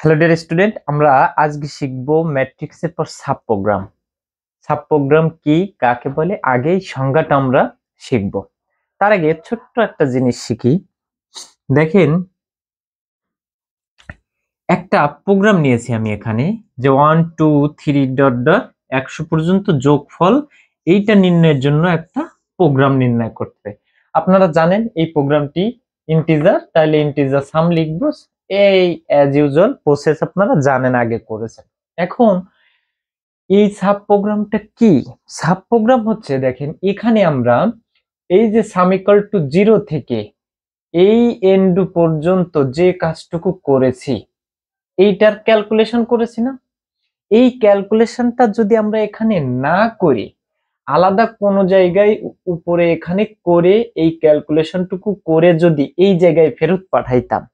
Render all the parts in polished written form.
Hello dear student, আমরা আজকে শিখব ম্যাট্রিক্সের পর সাব প্রোগ্রাম। সাব প্রোগ্রাম কি, কাকে বলে, আগেই সংজ্ঞাটা আমরা শিখব। তার আগে ছোট্ট একটা জিনিস শিখি। দেখেন, একটা প্রোগ্রাম নিয়েছি আমি এখানে, যে 1 2 3 ডট ডট 100 পর্যন্ত যোগফল এইটা নির্ণয়ের জন্য একটা প্রোগ্রাম নির্ণয় করতে। আপনারা জানেন এই প্রোগ্রামটি ইন্টিজার, তাহলে ইন্টিজার সাম লিখবো। এই অ্যাজ ইউজুয়াল প্রসেস আপনারা জানেন, আগে করেছেন। এখন এই সাব প্রোগ্রামটা কি? সাব প্রোগ্রাম হচ্ছে, দেখেন এখানে আমরা এই যে সাম ইকুয়াল টু 0 থেকে এই এন্ড পর্যন্ত যে কাজটুকু করেছি এইটার ক্যালকুলেশন করেছি না। এই ক্যালকুলেশনটা যদি আমরা এখানে না করি, আলাদা কোনো জায়গায় উপরে এখানে করে এই ক্যালকুলেশনটুকু করে যদি এই জায়গায় ফেরত পাঠাইতাম,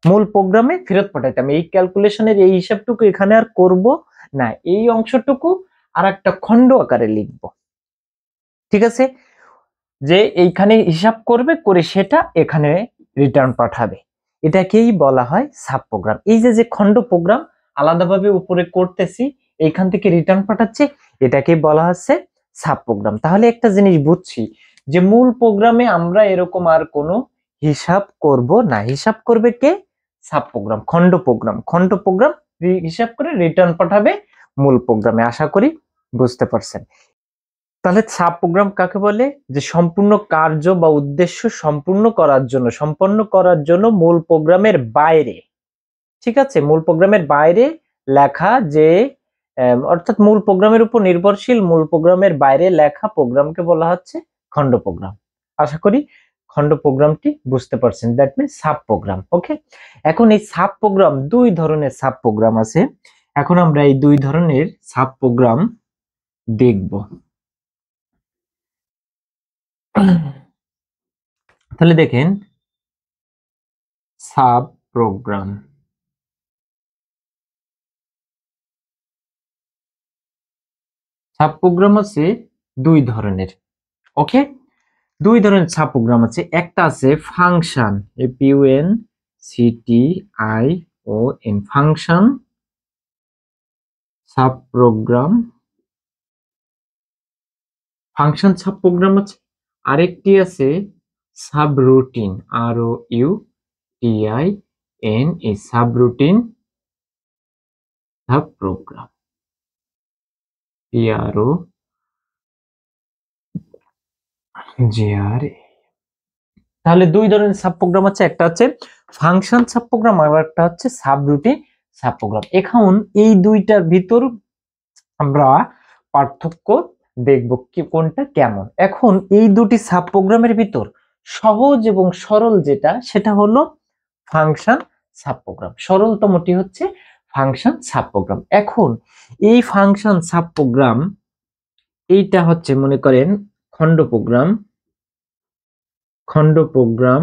মূল প্রোগ্রামে ফেরত পাঠাইতাম, এই ক্যালকুলেশনের এই হিসাবটুকু এখানে আর করব না, এই অংশটুকু আর একটা খণ্ড আকারে লিখব। ঠিক আছে, যে এইখানে হিসাব করবে, করে সেটা এখানে রিটার্ন পাঠাবে, এটাকেই বলা হয় সাব প্রোগ্রাম। এই যে যে খণ্ড প্রোগ্রাম আলাদাভাবে উপরে করতেছি, এইখান থেকে রিটার্ন পাঠাচ্ছে, এটাকেই বলা হচ্ছে সাব প্রোগ্রাম। তাহলে একটা জিনিস বুঝছি, যে মূল প্রোগ্রামে আমরা এরকম আর কোনো হিসাব করব না, হিসাব করবে কে? সাব প্রোগ্রাম, খণ্ড প্রোগ্রাম। খণ্ড প্রোগ্রাম হিসাব করে রিটার্ন পাঠাবে মূল প্রোগ্রামে। আশা করি বুঝতে পারছেন। তাহলে সাব প্রোগ্রাম কাকে বলে? যে সম্পূর্ণ কার্য বা উদ্দেশ্য সম্পন্ন করার জন্য মূল প্রোগ্রামের বাইরে, ঠিক আছে, মূল প্রোগ্রামের বাইরে লেখা, যে অর্থাৎ মূল প্রোগ্রামের উপর নির্ভরশীল, মূল প্রোগ্রামের বাইরে লেখা প্রোগ্রামকে বলা হচ্ছে খণ্ড প্রোগ্রাম। আশা করি খণ্ড প্রোগ্রামটি বুঝতে পারছেন, দ্যাট মিন্স সাব প্রোগ্রাম। ওকে, এখন এই সাব প্রোগ্রাম, দুই ধরনের সাব প্রোগ্রাম আছে। এখন আমরা এই দুই ধরনের সাব প্রোগ্রাম দেখব। তাহলে দেখেন, সাব প্রোগ্রাম, সাব প্রোগ্রাম আছে দুই ধরনের। ওকে, দুই ধরনের সাব প্রোগ্রাম আছে। একটা আছে function, FUNCTION, function sub program, function sub program আছে। আরেকটি আছে সাবরুটিন, ROUTIN, এই সাবরুটিন সাব প্রোগ্রাম, PROGRA। তাহলে দুই ধরনের সাব প্রোগ্রাম আছে, একটা হচ্ছে ফাংশন সাব প্রোগ্রাম আর একটা হচ্ছে সাবরুটিন সাব প্রোগ্রাম। এখন এই দুইটার ভিতর আমরা পার্থক্য দেখব, কি কোনটা কেমন। এখন এই দুটি সাব প্রোগ্রামের ভিতর সহজ এবং সরল যেটা, সেটা হলো ফাংশন সাব প্রোগ্রাম। সরলতমটি হচ্ছে ফাংশন সাব প্রোগ্রাম। এখন এই ফাংশন সাব প্রোগ্রাম, এইটা হচ্ছে মনে করেন খণ্ড প্রোগ্রাম, খণ্ড প্রোগ্রাম,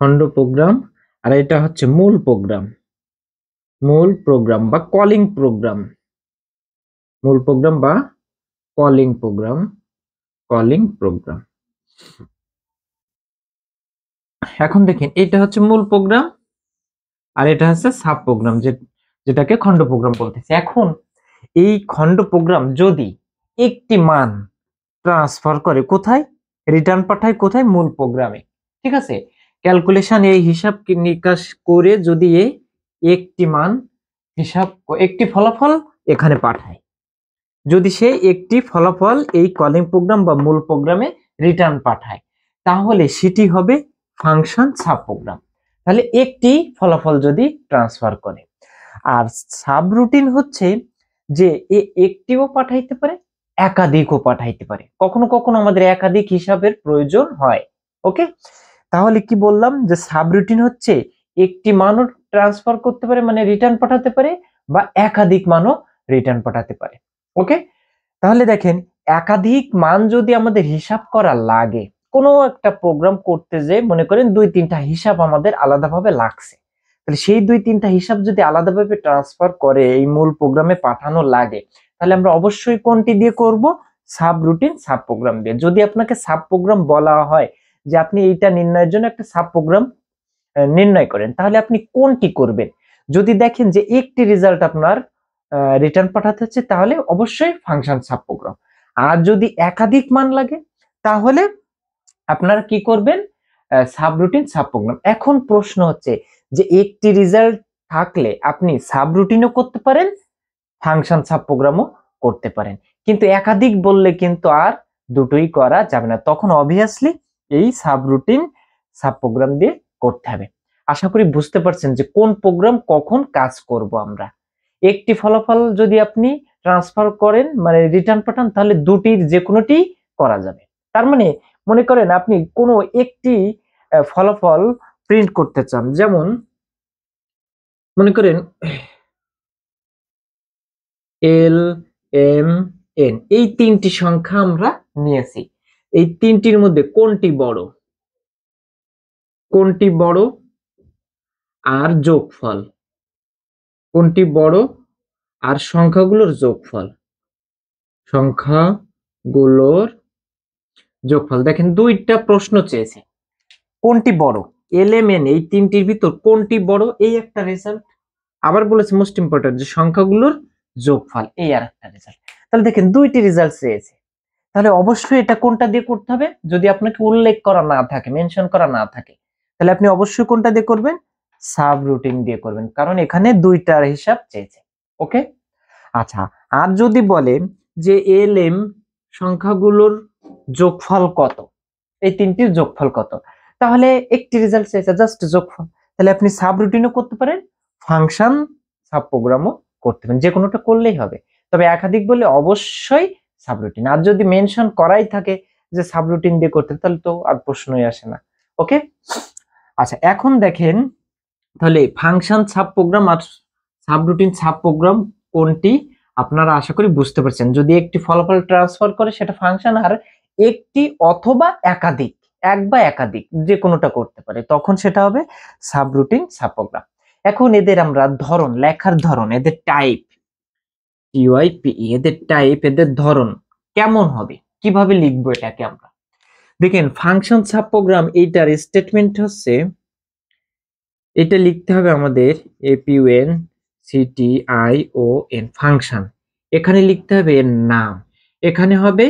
খণ্ড প্রোগ্রাম, আর এটা হচ্ছে মূল প্রোগ্রাম, মূল প্রোগ্রাম বা কলিং প্রোগ্রাম, মূল প্রোগ্রাম বা কলিং প্রোগ্রাম, কলিং প্রোগ্রাম। এখন দেখেন, এটা হচ্ছে মূল প্রোগ্রাম আর এটা হচ্ছে সাব প্রোগ্রাম, যেটাকে খণ্ড প্রোগ্রাম বলতেছে। এখন এই খণ্ড প্রোগ্রাম যদি একটি মান ট্রান্সফার করে কোথায়, রিটার্ন পাঠায় কোথায়, মূল প্রোগ্রামে। ঠিক আছে, ক্যালকুলেশন এই হিসাব নিকাশ করে যদি একটি মান হিসাব, একটি ফলাফল এখানে পাঠায়, যদি সে একটি ফলাফল এই কলিং প্রোগ্রাম বা মূল প্রোগ্রামে রিটার্ন পাঠায়, তাহলে সেটি হবে ফাংশন সাব প্রোগ্রাম। তাহলে একটি ফলাফল যদি ট্রান্সফার করে। আর সাবরুটিন হচ্ছে যে একটিও পাঠাইতে পারে, একাধিকও পাঠাইতে পারে, কখনো কখনো আমাদের একাধিক হিসাবের প্রয়োজন হয়। ওকে, তাহলে কি বললাম, যে সাবরুটিন হচ্ছে একটি মানও ট্রান্সফার করতে পারে, মানে রিটার্ন পাঠাতে পারে, বা একাধিক মানও রিটার্ন পাঠাতে পারে। ওকে, তাহলে দেখেন, একাধিক মান যদি আমাদের হিসাব করা লাগে, কোনো একটা প্রোগ্রাম করতে, যে মনে করেন দুই তিনটা হিসাব আমাদের আলাদাভাবে লাগছে, তাহলে সেই দুই তিনটা হিসাব যদি আলাদাভাবে ট্রান্সফার করে এই মূল প্রোগ্রামে পাঠানো লাগে, তাহলে আমরা অবশ্যই কোনটি দিয়ে করব, সাবরুটিন সাব প্রোগ্রাম দিয়ে। যদি আপনাকে সাব প্রোগ্রাম বলা হয় যে আপনি এইটা নির্ণয়ের জন্য একটা সাব প্রোগ্রাম নির্ণয় করেন, তাহলে আপনি কোনটি করবেন? যদি দেখেন যে একটি রেজাল্ট আপনার রিটার্ন পাঠাতে হচ্ছে, তাহলে অবশ্যই ফাংশন সাব প্রোগ্রাম। আর যদি একাধিক মান লাগে, তাহলে আপনারা কি করবেন? Subroutine sub program. এখন প্রশ্ন হচ্ছে যে একটি রেজাল্ট থাকলে আপনি সাবরুটিনও করতে পারেন, ফাংশন সাব প্রোগ্রামও করতে পারেন, কিন্তু একাধিক বললে কিন্তু আর দুটোই করা যাবে না। তখন অবভিয়াসলি এই সাবরুটিন সাব প্রোগ্রাম দিয়ে করতে হবে। আশা করি বুঝতে পারছেন যে কোন প্রোগ্রাম কখন কাজ করব আমরা। একটি ফলাফল যদি আপনি ট্রান্সফার করেন, মানে রিটার্ন পাঠান, তাহলে দুটির যে কোনোটি করা যাবে। তার মানে মনে করেন আপনি কোনো একটি ফলাফল প্রিন্ট করতে চান, যেমন মনে করেন এল এম এন, এই তিনটি সংখ্যা আমরা নিয়েছি। এই তিনটির মধ্যে কোনটি বড় আর যোগফল, কোনটি বড় আর সংখ্যাগুলোর যোগফল। দেখেন দুইটা প্রশ্ন চেয়েছে, কোনটি বড়, এল এম এন, এই তিনটির ভিতর কোনটি বড়, এই একটা রেজাল্ট। আবার বলেছে মোস্ট ইম্পর্টেন্ট যে সংখ্যাগুলোর যোগফল, এই আর একটা রেজাল্ট। তাহলে দেখেন দুইটি রেজাল্ট চেয়েছে, তাহলে অবশ্যই এটা কোনটা দিয়ে করতে হবে? যদি আপনাকে উল্লেখ করা না থাকে, মেনশন করা না থাকে, তাহলে আপনি অবশ্যই কোনটা দিয়ে করবেন? সাব রুটিন দিয়ে করবেন, কারণ এখানে দুইটার হিসাব চেয়েছে। ওকে, আচ্ছা। আর যদি বলে যে এল এম সংখ্যাগুলোর যোগফল কত, এই তিনটির যোগফল কত, তাহলে একটি রেজাল্ট চেয়েছে, জাস্ট যোগফল। তাহলে আপনি সাব রুটিনও করতে পারেন, ফাংশন সাব প্রোগ্রামও করতে পারেন, যে কোনোটা করলেই হবে। তবে একাধিক বললে অবশ্যই সাবরুটিন। আর যদি মেনশন করাই থাকে যে সাবরুটিন দিয়ে করতে, তাহলে তো আর প্রশ্নই আসে না। ওকে, আচ্ছা। এখন দেখেন তাহলে ফাংশন সাব প্রোগ্রাম আর সাবরুটিন সাব প্রোগ্রাম কোনটি, আপনারা আশা করি বুঝতে পারছেন। যদি একটি ফলাফল ট্রান্সফার করে সেটা ফাংশন, আর একটি অথবা একাধিক, এক বা একাধিক যে কোনোটা করতে পারে, তখন সেটা হবে সাবরুটিন সাব প্রোগ্রাম। এখন এদের আমরা ধরন, লেখার ধরন, এদের টাইপ, এদের টাইপ, এদের ধরন কেমন হবে, কিভাবে লিখবো এটাকে আমরা দেখেন। ফাংশন সাব প্রোগ্রাম, এইটার স্টেটমেন্ট হচ্ছে, এটা লিখতে হবে আমাদের এপিউএন সিটিআইওএন ফাংশন। এখানে লিখতে হবে এর নাম, এখানে হবে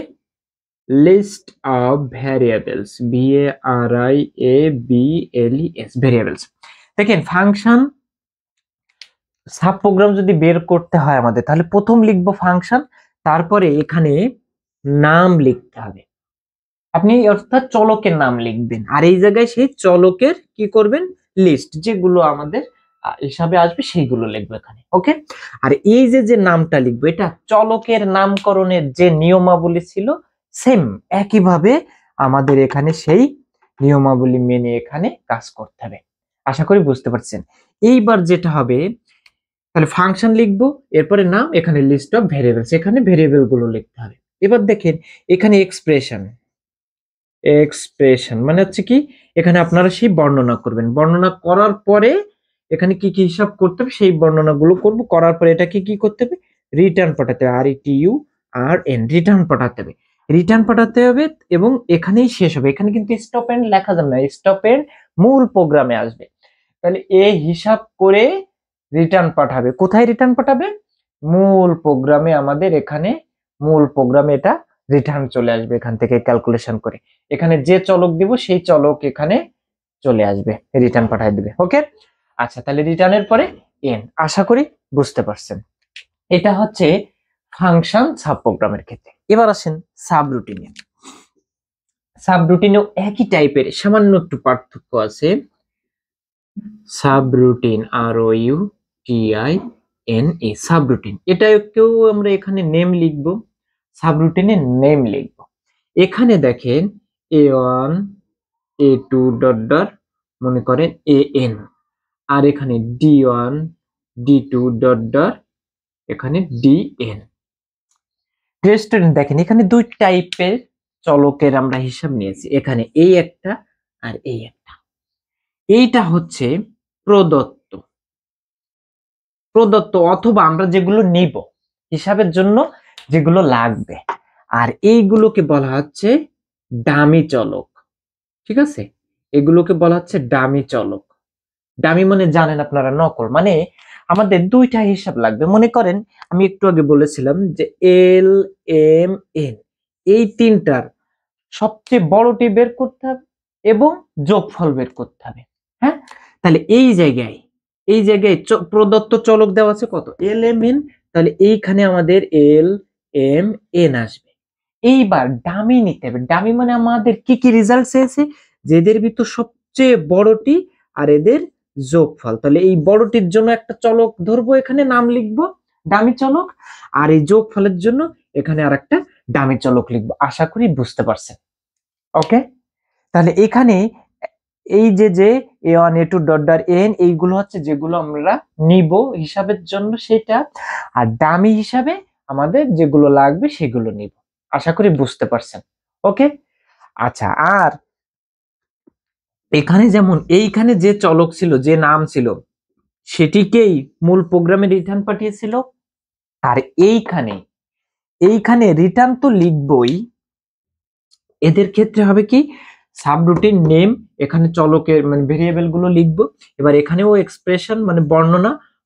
list of variables, VARIABLES variables. দেখেন ফাংশন সাব প্রোগ্রাম যদি বের করতে হয় আমাদের, তাহলে প্রথম লিখবো ফাংশন, তারপরে এখানে নাম লিখতে হবে। আপনি অর্থাৎ চলকের নাম লিখবেন, আর এই জায়গায় সেই চলকের কি করবেন? লিস্ট, যেগুলো আমাদের হিসাবে আসবে সেইগুলো লিখবো এখানে। ওকে, আর এই যে নামটা লিখবো, এটা চলকের নামকরণের যে নিয়মাবলী ছিল, সেম একইভাবে আমাদের এখানে সেই নিয়মাবলী মেনে এখানে কাজ করতে হবে। আশা করি বুঝতে পারছেন। এইবার যেটা হবে, তাহলে ফাংশন লিখবো, এরপরে নাম, এখানে লিস্ট অফ ভেরিয়েবলস, এখানে ভেরিয়েবল গুলো লিখতে হবে। এবার দেখেন এখানে এক্সপ্রেশন মানে হচ্ছে কি, এখানে আপনারা সেই বর্ণনা করবেন, বর্ণনা করার পরে এখানে কি কি হিসাব করতে হবে সেই বর্ণনাগুলো করব, করার পরে এটাকে কি করতে হবে? রিটার্ন পাঠাতে হবে, RETURN, রিটার্ন পাঠাতে হবে, এবং এখানেই শেষ হবে। এখানে কিন্তু স্টপ এন্ড লেখা যাবে না, স্টপ এন্ড মূল প্রোগ্রামে আসবে। তাহলে এই হিসাব করে রিটার্ন পাঠাবে, কোথায় রিটার্ন পাঠাবে? মূল প্রোগ্রামে। আমাদের এখানে মূল প্রোগ্রামে এটা রিটার্ন চলে আসবে, এখান থেকে ক্যালকুলেশন করে এখানে যে চলক দিব সেই চলক এখানে চলে আসবে, রিটার্ন পাঠিয়ে দিবে। ওকে, আচ্ছা। তাহলে রিটার্নের পরে এন, আশা করি বুঝতে পারছেন। এটা হচ্ছে ফাংশন সাব প্রোগ্রামের ক্ষেত্রে। এবার আসেন সাবরুটিনে। সাবরুটিনেও একই টাইপের, সামান্য একটু পার্থক্য আছে। সাবরুটিন, ROUTINE, সাবরুটিন, এটাকেও আমরা এখানে নেম লিখব, সাবরুটিনে নেম লিখব। এখানে দেখেন A1 A2 ডট ডট, মনে করেন AN, আর এখানে D1 D2 ডট ডট, এখানে DN। স্টুডেন্ট দেখেন এখানে দুই টাইপের চলকের আমরা হিসাব নিয়েছি, এখানে এই একটা আর এই একটা। এইটা হচ্ছে প্রদত্ত অথবা আমরা যেগুলো নিব হিসাবের জন্য, যেগুলো লাগবে, আর এইগুলোকে বলা হচ্ছে ডামি চলক। ঠিক আছে, এগুলোকে বলা হচ্ছে ডামি চলক। ডামি মানে জানেন আপনারা নকল, মানে আমাদের দুইটা হিসাব লাগবে। মনে করেন আমি একটু আগে বলেছিলাম যে এল এম এন, এই তিনটার সবচেয়ে বড়টি বের করতে হবে এবং যোগফল বের করতে হবে। হ্যাঁ, তাহলে এই জায়গায় প্রদত্ত চলক দেওয়া আছে কত, এল এম এন, তাহলে এইখানে আমাদের এল এম এন আসবে। এইবার ডামি নিতে হবে। ডামি মানে আমাদের কি কি রেজাল্ট চেয়েছে, যেদের ভিতর সবচেয়ে বড়টি আর এদের যোগফল। তাহলে এই বড়টির জন্য একটা চলক ধরবো, এখানে নাম লিখবো ডামি চলক, আর এই যোগফলের জন্য এখানে আর একটা ডামি চলক লিখবো। আশা করি বুঝতে পারছেন। ওকে, তাহলে এখানে এই যে এ ওয়ান এ টু ডট ডট এন, এইগুলো হচ্ছে যেগুলো আমরা নিব হিসাবের জন্য সেটা, আর ডামি হিসাবে আমাদের যেগুলো লাগবে সেগুলো নিব। আশা করি বুঝতে পারছেন। ওকে, আচ্ছা, আর এখানে যেমন এইখানে যে চলক ছিল, যে নাম ছিল, সেটিকেই মূল প্রোগ্রামে রিটার্ন পাঠিয়েছিল। আর এইখানে রিটার্ন তো লিখবই, এদের ক্ষেত্রে হবে কি, সাবরুটিন নেম, এখানে চলকের মানে ভেরিয়েবল গুলো লিখবো। এবার এখানেও এক্সপ্রেশন মানে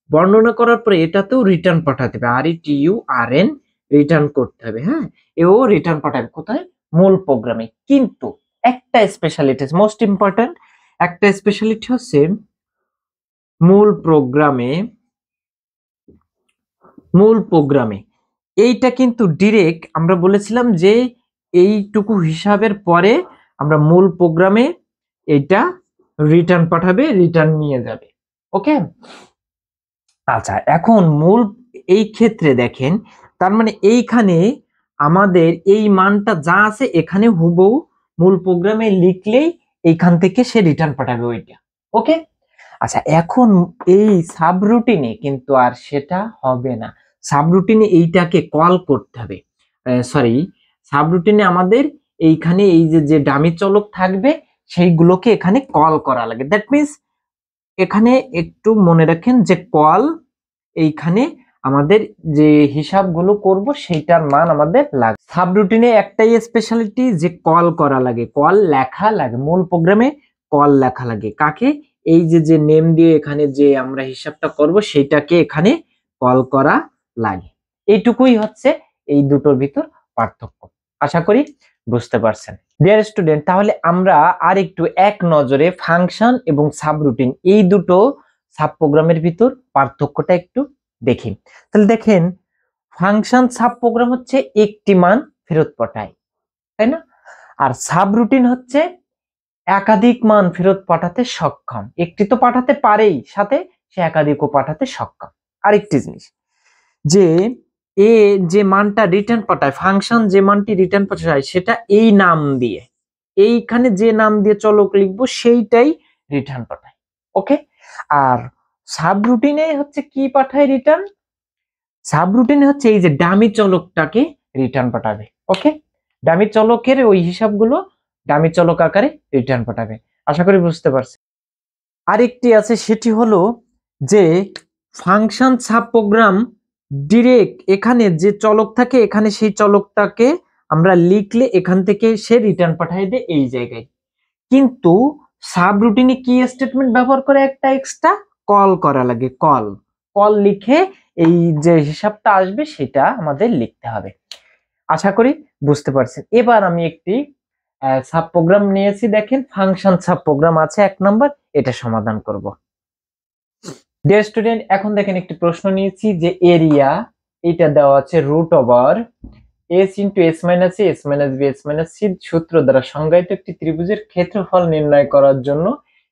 বর্ণনা করার পরে এটাতেও রিটার্ন পাঠাতে হবে, আর E T U R N return করতে হবে। হ্যাঁ, এও রিটার্ন পাঠাবে কোথায়, মূল প্রোগ্রামে। কিন্তু একটা স্পেশালিটি, মোস্ট ইম্পর্টেন্ট একটা স্পেশালিটি হচ্ছে মূল প্রোগ্রামে এইটা কিন্তু ডিরেক্ট আমরা বলেছিলাম যে এইটুকু হিসাবের পরে আমরা মূল প্রোগ্রামে এটা রিটার্ন পাঠাবে, রিটার্ন নিয়ে যাবে। ওকে, আচ্ছা, এখন এই ক্ষেত্রে দেখেন, তার মানে এইখানে আমাদের এই মানটা যা আছে এখানে হুবহু মূল প্রোগ্রামে লিখলেই এইখান থেকে সে রিটার্ন পাঠাবে ওইটা। ওকে, আচ্ছা, এখন এই সাবরুটিনে কিন্তু আর সেটা হবে না। সাবরুটিনে এইটাকে কল করতে হবে, সরি, সাবরুটিনে আমাদের এইখানে এই যে ডামি চলক থাকবে সেইগুলোকে এখানে কল করা লাগে। দ্যাট মিন্স এখানে একটু মনে রাখেন যে কল, এইখানে আমাদের যে হিসাবগুলো করব সেইটার মান আমাদের লাগে। সাবরুটিনে একটাই স্পেশালিটি যে কল করা লাগে, কল লেখা লাগে, মূল প্রোগ্রামে কল লেখা লাগে। কাকে, এই যে নেম দিয়ে এখানে যে আমরা হিসাবটা করব সেইটাকে এখানে কল করা লাগে। এইটুকুই হচ্ছে এই দুটোর ভিতর পার্থক্য। আশা করি বুঝতে পারছেন। ডিয়ার স্টুডেন্ট, তাহলে আমরা আর একটু এক নজরে ফাংশন এবং সাবরুটিন এই দুটো সাব প্রোগ্রামের ভিতর পার্থক্যটা একটু দেখি। তাহলে দেখেন, ফাংশন সাব প্রোগ্রাম হচ্ছে একটি মান ফেরত পাঠায়, তাই না? আর সাবরুটিন হচ্ছে একাধিক মান ফেরত পাঠাতে সক্ষম। একটি তো পাঠাতে পারেই, সাথে সে একাধিকও পাঠাতে সক্ষম। আরেকটি জিনিস, যে যে মানটা রিটার্ন পাঠায়, ফাংশন যে মানটি রিটার্ন পাঠায় সেটা এই নাম দিয়ে, এইখানে যে নাম দিয়ে চলক লিখবো সেইটাই রিটার্ন পাঠায়। ওকে, আর সাবরুটিনে হচ্ছে কি পাঠায় রিটার্ন, সাবরুটিনে হচ্ছে এই যে ডামি চলকটাকে রিটার্ন পাঠাবে। ওকে, ডামি চলকের ওই হিসাবগুলো ডামি চলক আকারে রিটার্ন পাঠাবে। আশা করি বুঝতে পারছি। আরেকটি আছে, সেটি হলো যে ফাংশন সাব প্রোগ্রাম ডিরেক্ট এখানে যে চলক থাকে এখানে সেই চলকটাকে আমরা লিখলে এখান থেকে সে রিটার্ন পাঠিয়ে দেয় এই জায়গায়। কিন্তু সাবরুটিনে কি স্টেটমেন্ট ব্যবহার করে, একটা এক্সট্রা কল করা লাগে, কল লিখে এই যে হিসাবটা আসবে সেটা আমাদের লিখতে হবে। আশা করি বুঝতে পারছেন। এবার আমি একটি সাব প্রোগ্রাম নিয়েছি, দেখেন ফাংশন সাব প্রোগ্রাম আছে 1 নম্বর, এটা সমাধান করব। ডিয়ার স্টুডেন্ট, এখন দেখেন একটি প্রশ্ন নিয়েছি যে এরিয়া, এটা দেওয়া আছে √s into s minus a s minus b s minus c সূত্র দ্বারা সংজ্ঞায়িত একটি ত্রিভুজের ক্ষেত্রফল নির্ণয় করার জন্য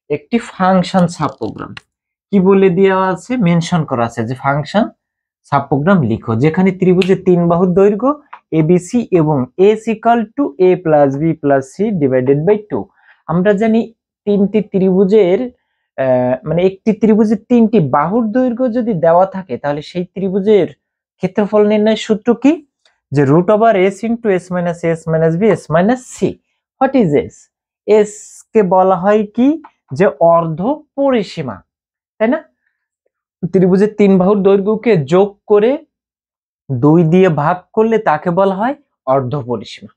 একটি ফাংশন সাব প্রোগ্রাম কি বলে দেওয়া আছে, মেনশন করা আছে যে ফাংশন সাব প্রোগ্রাম লিখো যেখানে ত্রিভুজের 3 বাহুর দৈর্ঘ্য abc এবং s equal to a plus b plus c divided by 2। আমরা জানি তিনটি ত্রিভুজের মানে একটি ত্রিভুজের 3টি বাহুর দৈর্ঘ্য যদি দেওয়া থাকে তাহলে সেই ত্রিভুজের ক্ষেত্রফল নির্ণয়ের সূত্র কি, যে √s into s minus a s minus b s minus c। What is s? s কে বলা হয় কি, যে অর্ধ পরিসীমা, তাই না? ত্রিভুজের 3 বাহুর দৈর্ঘ্যকে যোগ করে 2 দিয়ে ভাগ করলে তাকে বলা হয় অর্ধ পরিসীমা।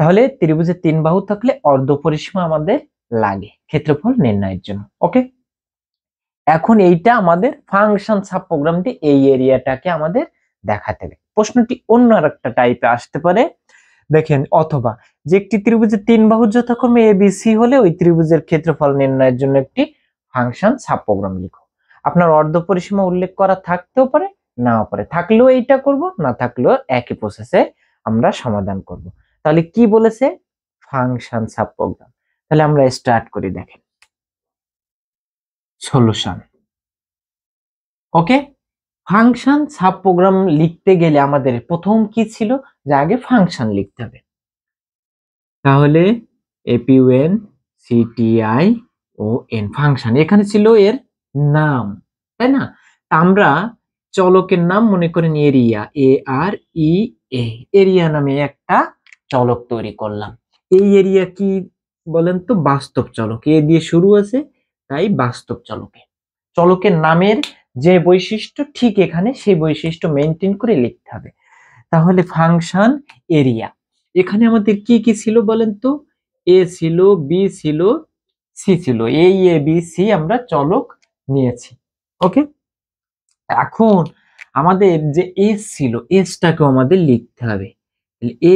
তাহলে ত্রিভুজের 3 বাহু থাকলে অর্ধ পরিসীমা আমাদের লাগে ক্ষেত্রফল নির্ণয়ের জন্য। ওকে, এখন এইটা আমাদের ফাংশন সাব প্রোগ্রামটি এই এরিয়াটাকে আমাদের দেখাতে হবে। প্রশ্নটি অন্য আরেকটা টাইপে আসতে পারে, দেখেন, অথবা যে একটি ত্রিভুজের তিন বাহু যথাক্রমে এ বি সি হলে ওই ত্রিভুজের ক্ষেত্রফল নির্ণয়ের জন্য একটি ফাংশন সাব প্রোগ্রাম লিখো। আপনার অর্ধ পরিসীমা উল্লেখ করা থাকতেও পারে, নাও পারে, থাকলেও এইটা করব, না থাকলেও একই প্রসেসে আমরা সমাধান করব। তাহলে কি বলেছে? Function sub program. তাহলে আমরা স্টার্ট করি, দেখেন solution. Okay, function sub program লিখতে গেলে আমাদের প্রথম কি ছিল, যে আগে ফাংশন লিখতে হবে। তাহলে এপিউএন সিটিআই ও এন ফাংশন, এখানে ছিল এর নাম, তাই না? আমরা চলকের নাম মনে করেন এরিয়া, এ আর ই এ, এরিয়া নামে একটা চলক তৈরি করলাম। এই এরিয়া কি বলেন তো? বাস্তব চলক, এ দিয়ে শুরু আছে, তাই বাস্তব চলকে চলকের নামের যে বৈশিষ্ট্য ঠিক এখানে সেই বৈশিষ্ট্য মেনটেন করে লিখতে হবে। তাহলে ফাংশন এরিয়া, এখানে আমাদের কি কি ছিল বলেন তো? এ ছিল, বি ছিল, সি ছিল, এই এ বি সি আমরা চলক নিয়েছি। ওকে, এখন আমাদের যে এস ছিল, এসটাকেও আমাদের লিখতে হবে।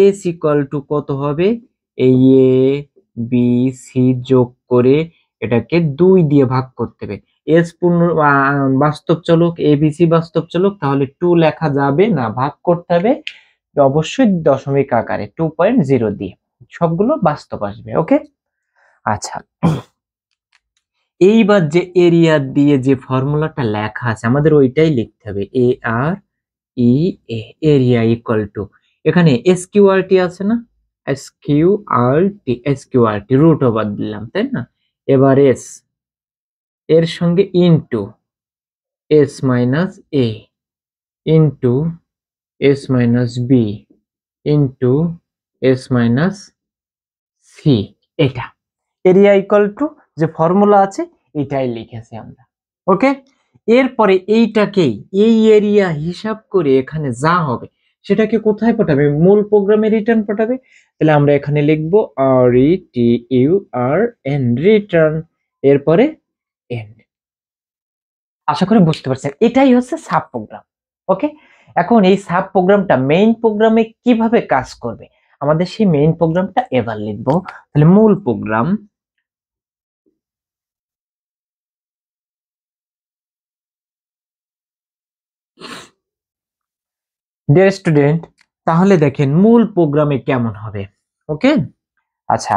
এস ইকুয়াল টু কত হবে? এই এ বি সি যোগ করে এটাকে 2 দিয়ে ভাগ করতে হবে। এস পূর্ণ বাস্তব চলক, এ বি সি বাস্তব চলক, তাহলে 2 লেখা যাবে না, ভাগ করতে হবে অবশ্যই দশমিক আকারে 2.0 দিয়ে, সবগুলো বাস্তব আসবে। ওকে, আচ্ছা, এইবার যে এরিয়া দিয়ে যে ফর্মুলাটা লেখা আছে আমাদের ওইটাই লিখতে হবে। এ আর ই এ, এরিয়া ইকুয়াল টু, এখানে এসকিউআরটি আছে না, এসকিউআরটি রুট ওভার দিলাম, তাই না? এবার এস এর সঙ্গে into s minus a into s minus b into s minus c, এটা এরিয়া ইকুয়াল টু যে ফর্মুলা আছে এটাই লিখেছি আমরা। ওকে, এরপরে এইটাকেই এই এরিয়া হিসাব করে এখানে যা হবে সেটাকে কোথায় পাঠাবে? মূল প্রোগ্রামে রিটার্ন পাঠাবে। তাহলে আমরা এখানে লিখবো R E T U R N, return, এরপরে এন্ড। আশা করি বুঝতে পারছেন, এটাই হচ্ছে সাব প্রোগ্রাম। ওকে, এখন এই সাব প্রোগ্রামটা মেইন প্রোগ্রামে কিভাবে কাজ করবে আমাদের সেই মেইন প্রোগ্রামটা এবার লিখবো। তাহলে মূল প্রোগ্রাম, ডিয়ার স্টুডেন্ট, তাহলে দেখেন মূল প্রোগ্রামে কেমন হবে। ওকে, আচ্ছা,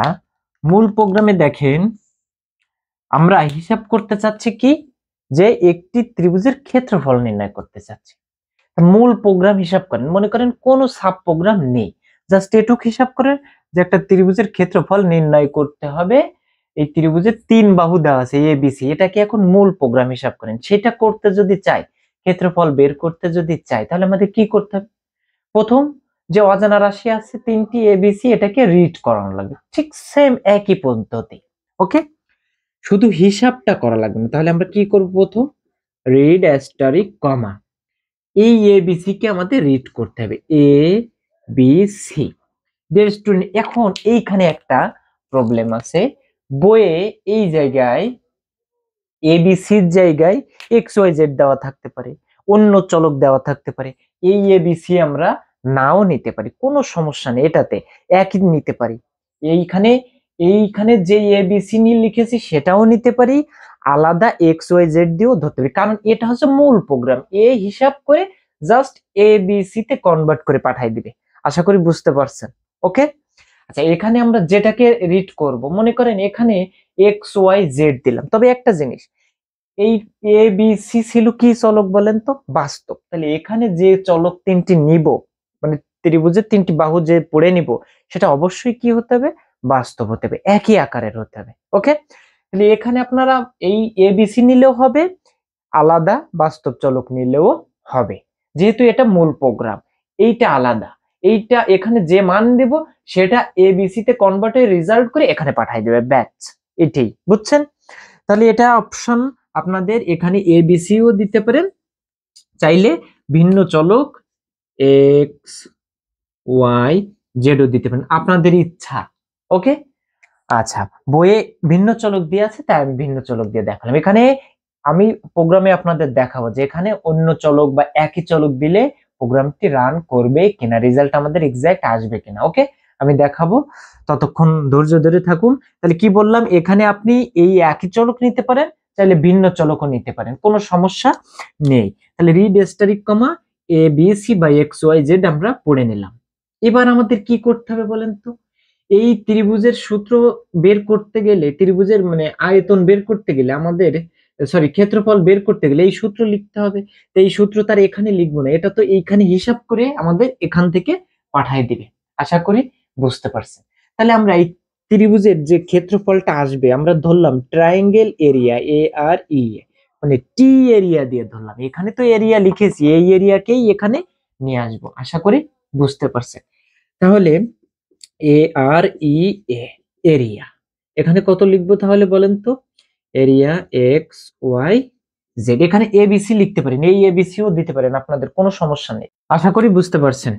মূল প্রোগ্রামে দেখেন আমরা হিসাব করতে চাচ্ছি কি, যে একটি ত্রিভুজের ক্ষেত্রফল নির্ণয় করতে চাচ্ছি। মূল প্রোগ্রাম হিসাব করেন, মনে করেন কোনো সাব প্রোগ্রাম নেই, জাস্ট এটুক হিসাব করেন যে একটা ত্রিভুজের ক্ষেত্রফল নির্ণয় করতে হবে। এই ত্রিভুজের 3 বাহু দেওয়া আছে এ বি সি, এটাকে এখন মূল প্রোগ্রাম হিসাব করেন। সেটা করতে যদি চাই, ক্ষেত্রফল বের করতে যদি চাই, তাহলে আমাদের কি করতে হবে? প্রথম যে অজানা রাশি আছে 3টি এবিসি, এটাকে রিড করানো লাগবে, ঠিক সেম একই পদ্ধতি। ওকে, শুধু হিসাবটা করা লাগবে না। তাহলে আমরা কি করব? প্রথম রিড অ্যাস্টারিক কমা, এই এবিসি কে আমাদের রিড করতে হবে, এ বি সি। ডিয়ার স্টুডেন্ট, এখন এইখানে একটা প্রবলেম আছে, বইয়ে এই জায়গায় এবিসির জায়গায় এক্স ওয়াই জেড দেওয়া থাকতে পারে, অন্য চলক দেওয়া থাকতে পারে। এই এবিসি আমরা নাও নিতে পারি, কোনো সমস্যা নেই, এটাতে একই নিতে পারি। এইখানে এইখানে যে এবিসি নিয়ে লিখেছি সেটাও নিতে পারি, আলাদা এক্স ওয়াই জেড দিয়েও ধরতে পারি, কারণ এটা হচ্ছে মূল প্রোগ্রাম। এ হিসাব করে জাস্ট এবিসি তে কনভার্ট করে পাঠাই দিবে। আশা করি বুঝতে পারছেন। ওকে, আচ্ছা, এখানে আমরা যেটাকে রিড করব, মনে করেন এখানে এক্স ওয়াই জেড দিলাম, তবে একটা জিনিস, এই এ বি সি ছিল কি চলক বলেন তো? বাস্তব। তাহলে এখানে যে চলক 3টি নিব, মানে ত্রিভুজের 3টি বাহু যে পড়ে নিব, সেটা অবশ্যই কি হতে হবে? বাস্তব হতে হবে, একই আকারের হতে হবে। ওকে, তাহলে এখানে আপনারা এই এ বি সি নিলেও হবে, আলাদা বাস্তব চলক নিলেও হবে, যেহেতু এটা মূল প্রোগ্রাম। এইটা আলাদা, এইটা এখানে যে মান দেব সেটা এ বি সি তে কনভার্ট হয়ে রেজাল্ট করে এখানে পাঠিয়ে দেবে, ব্যাচ। এটাই বুঝছেন? তাহলে এটা অপশন আপনাদের এখানে এ বি সিও দিতে পারেন, চাইলে ভিন্ন চলক এক্স ওয়াই জেডও দিতে পারেন, আপনাদের ইচ্ছা। ওকে, আচ্ছা, বইয়ে ভিন্ন চলক দিয়ে আছে তাই আমি ভিন্ন চলক দিয়ে দেখালাম। এখানে আমি প্রোগ্রামে আপনাদের দেখাবো যে এখানে অন্য চলক বা একই চলক দিলে প্রোগ্রামটি রান করবে কিনা, রেজাল্ট আমাদের এক্সাক্ট আসবে কিনা। ওকে, আমি দেখাবো, ততক্ষণ ধৈর্য ধরে থাকুন। তাহলে কি বললাম, এখানে আপনি এই একই চলক নিতে পারেন, চাইলে ভিন্ন চলকও নিতে পারেন, কোনো সমস্যা নেই। তাহলে read asterisk comma A B C by X Y Z আমরা পড়ে নিলাম। এবার আমাদের কি করতে হবে বলেন তো, এই ত্রিভুজের সূত্র বের করতে গেলে, ত্রিভুজের মানে আয়তন বের করতে গেলে আমাদের, সরি ক্ষেত্রফল বের করতে গেলে এই সূত্র লিখতে হবে। তো এই সূত্র তার এখানে লিখবো না, এটা তো এইখানে হিসাব করে আমাদের এখান থেকে পাঠায় দিবে। আশা করি বুঝতে পারছেন। তাহলে আমরা এই ত্রিভুজের যে ক্ষেত্রফলটা আসবে আমরা ধরলাম ট্রায়াঙ্গেল এরিয়া এ আর ই, মানে টি এরিয়া দিয়ে ধরলাম, এখানে তো এরিয়া লিখেছি, এই এরিয়াকেই এখানে নিয়ে আসবো। আশা করি বুঝতে পারছেন। তাহলে এ আর ই এ, এরিয়া এখানে কত লিখবো তাহলে বলেন তো, এরিয়া এক্স ওয়াই জেড, এখানে এবিসি লিখতে পারেন, এই এবিসিও দিতে পারেন, আপনাদের কোনো সমস্যা নেই। আশা করি বুঝতে পারছেন।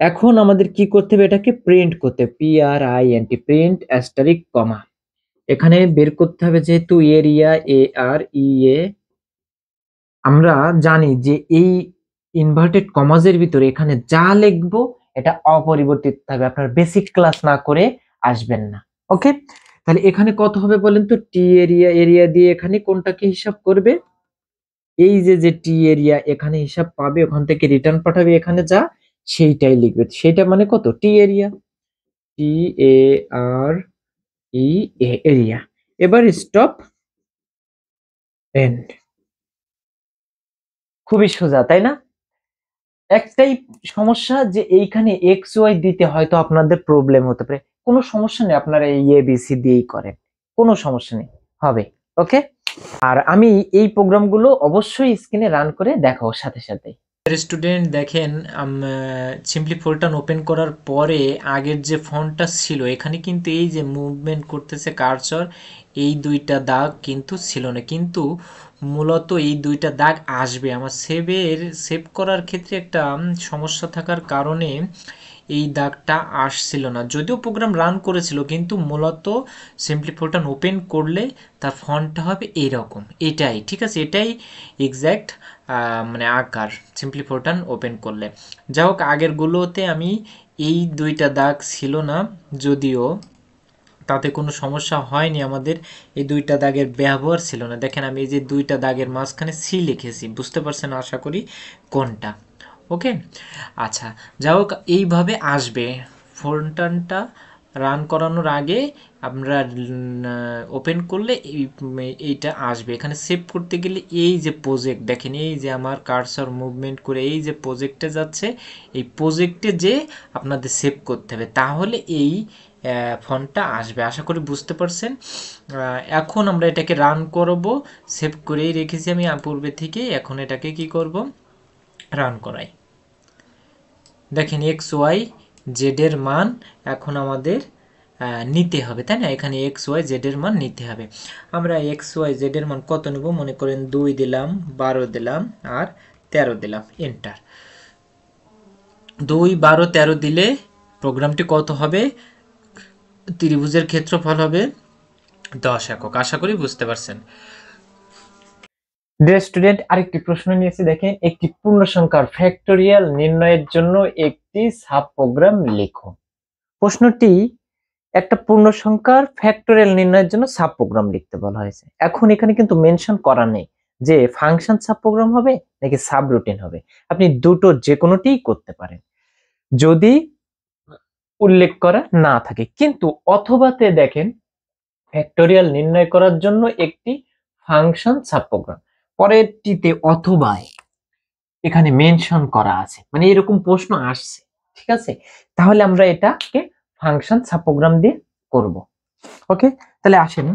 এখন আমাদের কি করতে হবে, এটাকে প্রিন্ট করতে, P R I N T, print asterisk comma, এখানে বের করতে হবে যেহেতু এরিয়া এ আর ই এ, আমরা জানি যে এই ইনভার্টেড কমাজের ভিতরে এখানে যা লিখবো এটা অপরিবর্তিত থাকবে, আপনার বেসিক ক্লাস না করে আসবেন না। ওকে, তাহলে এখানে কত হবে বলেন তো, টি এরিয়া, এরিয়া দিয়ে এখানে কোনটাকে হিসাব করবে, এই যে টি এরিয়া এখানে হিসাব পাবে, ওখান থেকে রিটার্ন পাঠাবে এখানে যা, সেইটাই লিখবে। সেটা মানে কত, টি এরিয়া, টি এ আর ই এ, এরিয়া। এবার স্টপ এন্ড, খুবই সোজা তাই না? একটাই সমস্যা যে এইখানে এক্স ওয়াই দিতে হয়তো আপনাদের প্রবলেম হতে পারে, কোনো সমস্যা নেই, আপনারা এই এ বি সি দিয়েই করেন, কোনো সমস্যা নেই, হবে। ওকে, আর আমি এই প্রোগ্রামগুলো অবশ্যই স্ক্রিনে রান করে দেখাবো সাথে সাথে। স্টুডেন্ট দেখেন, সিম্পলি ফোল্ডটা ওপেন করার পরে আগের যে ফন্টটা ছিল এখানে কিন্তু এই যে মুভমেন্ট করতেছে কার্সর, এই দুইটা দাগ কিন্তু ছিল না, কিন্তু মূলত এই দুইটা দাগ আসবে। আমার সেভ করার ক্ষেত্রে একটা সমস্যা থাকার কারণে এই দাগটা আসছিল না, যদিও প্রোগ্রাম রান করেছিল, কিন্তু মূলত সিম্পলি ফোল্ডটা ওপেন করলে তার ফন্টটা হবে এইরকম, এটাই ঠিক আছে, এটাই এক্স্যাক্ট মানে আকার সিম্পলি ফোল্ডটা ওপেন করলে। যাই হোক, আগেরগুলোতে আমি এই দুইটা দাগ ছিল না, যদিও তাতে কোনো সমস্যা হয়নি, আমাদের এই দুইটা দাগের ব্যবহার ছিল না। দেখেন আমি এই যে দুইটা দাগের মাঝখানে সি লিখেছি, বুঝতে পারছেন আশা করি কোনটা। ওকে, আচ্ছা, যাই হোক এইভাবে আসবে। ফোনটা রান করানোর আগে আমরা ওপেন করলে এইটা আসবে। এখানে সেভ করতে গেলে এই যে প্রজেক্ট দেখেন, এই যে আমার কার্সর মুভমেন্ট করে এই যে প্রজেক্টে যাচ্ছে, এই প্রজেক্টে যে আপনাদের সেভ করতে হবে, তাহলে এই ফন্টটা আসবে। আশা করি বুঝতে পারছেন। এখন আমরা এটাকে রান করব, সেভ করেই রেখেছি আমি পূর্বে থেকে, এখন এটাকে কি করব, রান করাই। দেখেন এক্স ওয়াই জেড এর মান এখন আমাদের নিতে হবে, তাই না? এখানে এক্স ওয়াই জেড এর মান নিতে হবে। আমরা এক্স ওয়াই জেড এর মান কত নেব, মনে করেন 2 দিলাম, 12 দিলাম আর 13 দিলাম, এন্টার। 2 12 13 দিলে প্রোগ্রামটি কত হবে, ত্রিভুজের ক্ষেত্রফল হবে 10 একক। আশা করি বুঝতে পারছেন। ডিয়ার স্টুডেন্ট, আরেকটি প্রশ্ন নিয়েছি, দেখেন, একটি পূর্ণ সংখ্যার ফ্যাক্টোরিয়াল নির্ণয়ের জন্য একটি সাব প্রোগ্রাম লেখো। প্রশ্নটি একটা পূর্ণ সংখ্যার ফ্যাক্টোরিয়াল নির্ণয়ের জন্য সাব প্রোগ্রাম লিখতে বলা হয়েছে। এখন এখানে কিন্তু মেনশন করা নেই যে ফাংশন সাব প্রোগ্রাম হবে নাকি সাব রুটিন হবে, আপনি দুটো যে কোনোটিই করতে পারেন যদি উল্লেখ করা না থাকে। কিন্তু অথবাতে দেখেন, ফ্যাক্টোরিয়াল নির্ণয় করার জন্য একটি ফাংশন সাব প্রোগ্রাম, পরেরটিতে অথবায় এখানে মেনশন করা আছে, মানে এরকম প্রশ্ন আসছে, ঠিক আছে? তাহলে আমরা এটাকে ফাংশন সাব প্রোগ্রাম দিয়ে করব। ওকে, তাহলে আসেন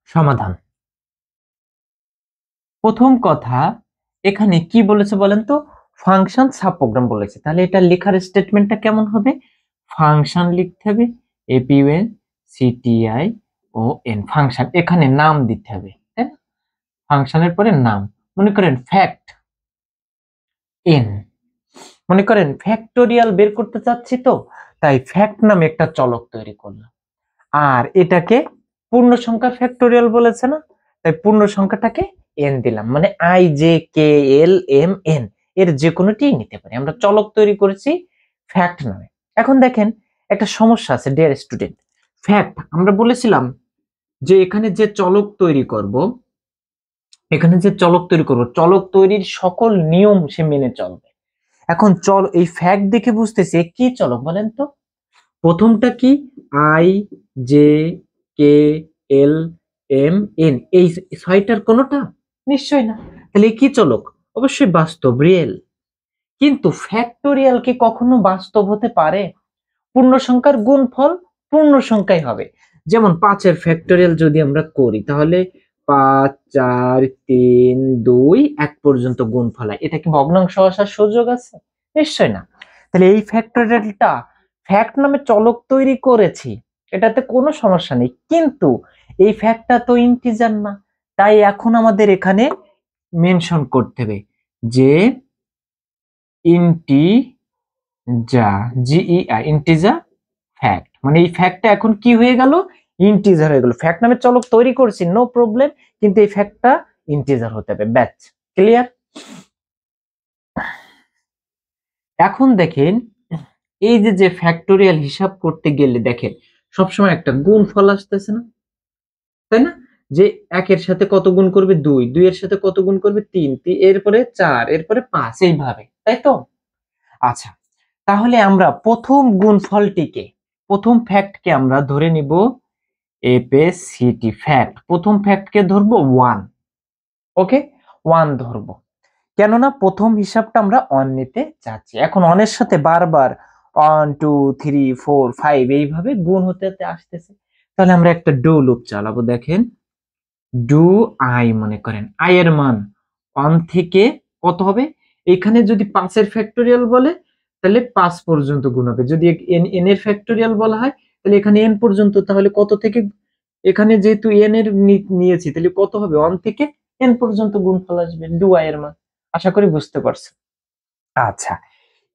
সমাধান। প্রথম কথা, এখানে কি বলেছে বলেন তো, ফাংশন সাব প্রোগ্রাম বলেছে, তাহলে এটা লেখার স্টেটমেন্টটা কেমন হবে, ফাংশন লিখতে হবে, এপিওএন সিটিআই ও এন, ফাংশন, এখানে নাম দিতে হবে, তাই না? ফাংশনের পরে নাম, মনে করেন ফ্যাক্ট এন, মনে করেন ফ্যাক্টোরিয়াল বের করতে চাচ্ছি, তো তাই ফ্যাক্ট নামে একটা চলক তৈরি করলাম, আর এটাকে পূর্ণ সংখ্যার ফ্যাক্টোরিয়াল বলেছে না, তাই পূর্ণ সংখ্যাটাকে এন দিলাম, মানে I J K L M N, এর যে কোনোটি নিতে পারি। আমরা চলক তৈরি করেছি ফ্যাক্ট নামে। এখন দেখেন একটা সমস্যা আছে ডিয়ার স্টুডেন্ট। ফ্যাক্ট আমরা বলেছিলাম যে এখানে যে চলক তৈরি করব, চলক তৈরির সকল নিয়ম সে মেনে চলবে। এখন চল এই ফ্যাক্ট দেখে বুঝতেছি কি চলক বলেন তো। প্রথমটা কি, I J K L M N, এই ছয়টার কোনোটা? নিশ্চয় না। তাহলে কি চলক? অবশ্যই বাস্তব, রিয়েল। কিন্তু ফ্যাক্টোরিয়াল কি কখনো বাস্তব হতে পারে? পূর্ণ সংখ্যার গুণফল পূর্ণ সংখ্যাই হবে। যেমন 5-এর ফ্যাক্টোরিয়াল যদি আমরা করি তাহলে 5 4 3 2 1 পর্যন্ত গুণফল হয়। এটা কি ভগ্নাংশ আসার সুযোগ আছে? নিশ্চয় না। তাহলে এই ফ্যাক্টোরিয়ালটা ফ্যাক্ট নামে চলক তৈরি করেছি, এটাতে কোনো সমস্যা নেই, কিন্তু এই ফ্যাক্টটা তো ইন্টিজার না। তাই এখন আমাদের এখানে মেনশন করতে হবে যে ইন্টিজার ফ্যাক্ট, মানে এই ফ্যাক্টটা এখন কি হয়ে গেল? ইন্টিজার হয়ে গেল। ফ্যাক্ট নামে চলক তৈরি করছি, নো প্রবলেম, কিন্তু এই ফ্যাক্টটা ইন্টিজার হতে হবে। Batch clear? এখন দেখেন এই যে ফ্যাক্টোরিয়াল হিসাব করতে গেলে দেখেন সবসময় একটা গুণফল আসতেছে না, তাই না? যে 1-এর সাথে কত গুণ করবে 2, 2-এর সাথে কত গুণ করবে 3, এরপরে 4, এরপরে 5, এইভাবে, তাই তো? আচ্ছা, তাহলে আমরা প্রথম গুণফলটিকে, প্রথম ফ্যাক্টকে আমরা ধরে নিব এপিসিটি ফ্যাক্ট। প্রথম ফ্যাক্টকে ধরবো 1, ওকে, 1 ধরবো, কেননা প্রথম হিসাবটা আমরা 1 নিতে চাচ্ছি। এখন 1 এর সাথে বারবার 1 2 3 4 5 এইভাবে গুণ হতে হতে আসতেছে। তাহলে আমরা একটা ডু লুপ চালাবো। দেখেন ডু আই, মনে করেন আই এর মান 1 থেকে কত হবে? এখানে যদি 5-এর ফ্যাক্টোরিয়াল বলে তাহলে 5 পর্যন্ত গুণ হবে। যদি এন এর ফ্যাক্টোরিয়াল বলা হয় তাহলে এখানে এন পর্যন্ত, তাহলে কত থেকে, এখানে যেহেতু এন এর নিয়েছি তাহলে কত হবে? 1 থেকে এন পর্যন্ত গুণফল আসবে ডু আই এর মান। আশা করি বুঝতে পারছেন। আচ্ছা,